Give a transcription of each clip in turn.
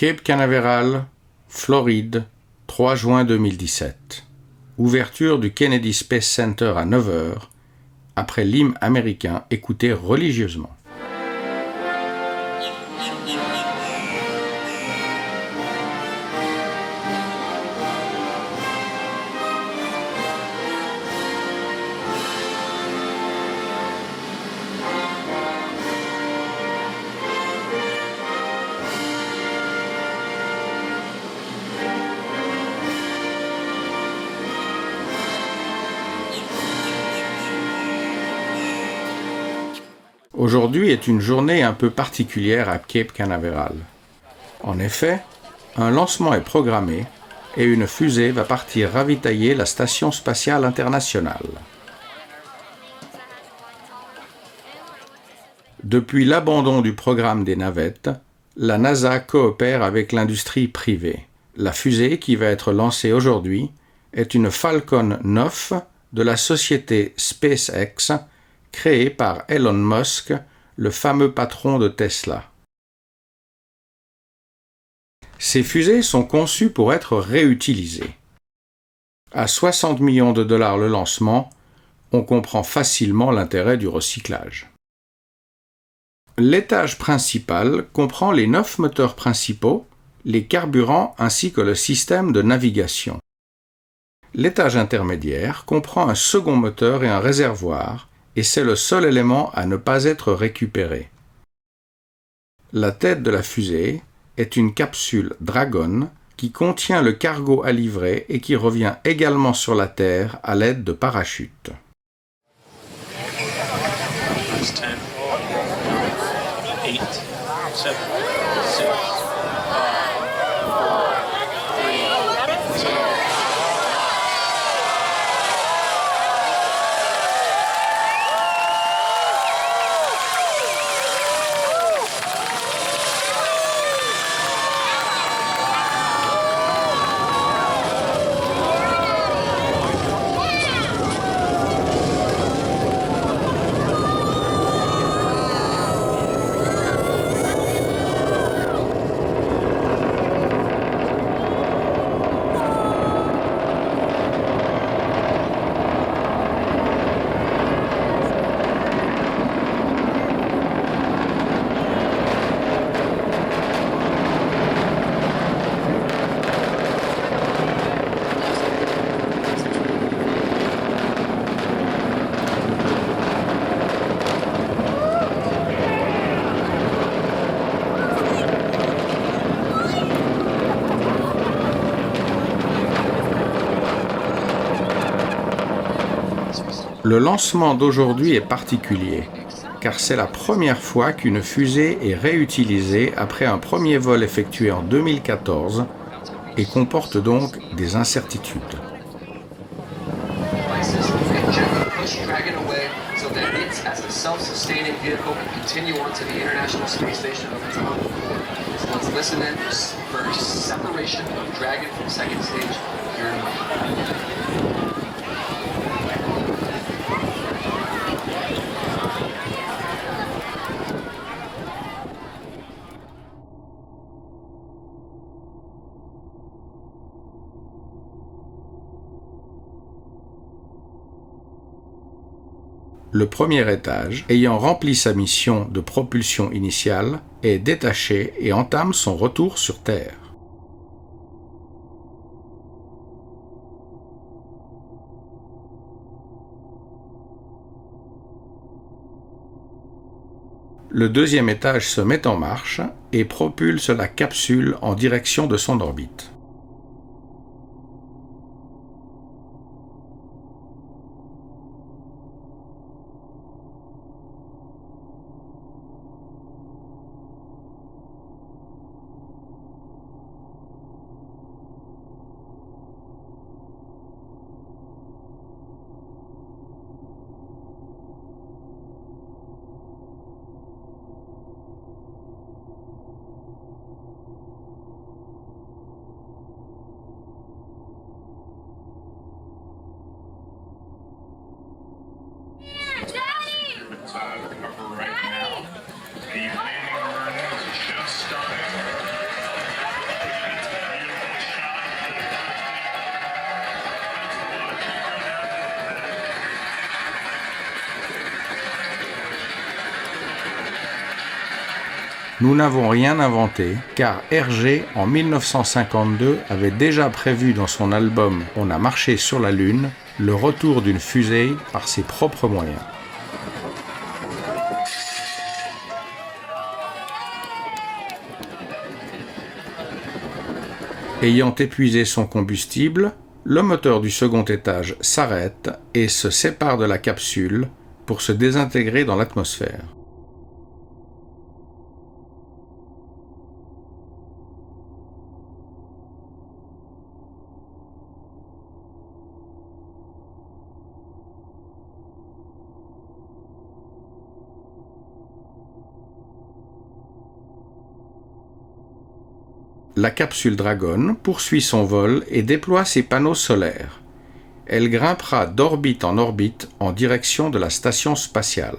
Cape Canaveral, Floride, 3 juin 2017. Ouverture du Kennedy Space Center à 9 h, après l'hymne américain écouté religieusement. Aujourd'hui est une journée un peu particulière à Cape Canaveral. En effet, un lancement est programmé et une fusée va partir ravitailler la Station spatiale internationale. Depuis l'abandon du programme des navettes, la NASA coopère avec l'industrie privée. La fusée qui va être lancée aujourd'hui est une Falcon 9 de la société SpaceX, créée par Elon Musk, le fameux patron de Tesla. Ces fusées sont conçues pour être réutilisées. À 60 millions de dollars le lancement, on comprend facilement l'intérêt du recyclage. L'étage principal comprend les 9 moteurs principaux, les carburants ainsi que le système de navigation. L'étage intermédiaire comprend un second moteur et un réservoir, et c'est le seul élément à ne pas être récupéré. La tête de la fusée est une capsule Dragon qui contient le cargo à livrer et qui revient également sur la Terre à l'aide de parachutes. Le lancement d'aujourd'hui est particulier, car c'est la première fois qu'une fusée est réutilisée après un premier vol effectué en 2014 et comporte donc des incertitudes. Le premier étage, ayant rempli sa mission de propulsion initiale, est détaché et entame son retour sur Terre. Le deuxième étage se met en marche et propulse la capsule en direction de son orbite. Nous n'avons rien inventé, car Hergé, en 1952, avait déjà prévu dans son album « On a marché sur la Lune » le retour d'une fusée par ses propres moyens. Ayant épuisé son combustible, le moteur du second étage s'arrête et se sépare de la capsule pour se désintégrer dans l'atmosphère. La capsule Dragon poursuit son vol et déploie ses panneaux solaires. Elle grimpera d'orbite en orbite en direction de la station spatiale.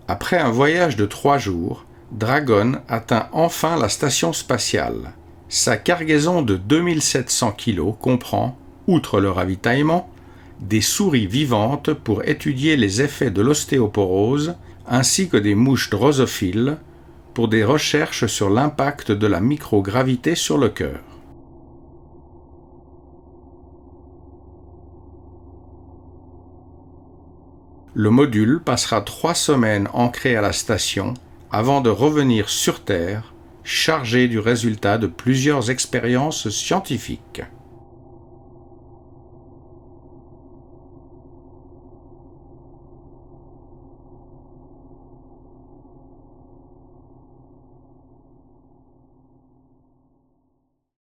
Après un voyage de 3 jours, Dragon atteint enfin la station spatiale. Sa cargaison de 2700 kg comprend, outre le ravitaillement, des souris vivantes pour étudier les effets de l'ostéoporose, ainsi que des mouches drosophiles pour des recherches sur l'impact de la microgravité sur le cœur. Le module passera 3 semaines ancré à la station avant de revenir sur Terre, chargé du résultat de plusieurs expériences scientifiques.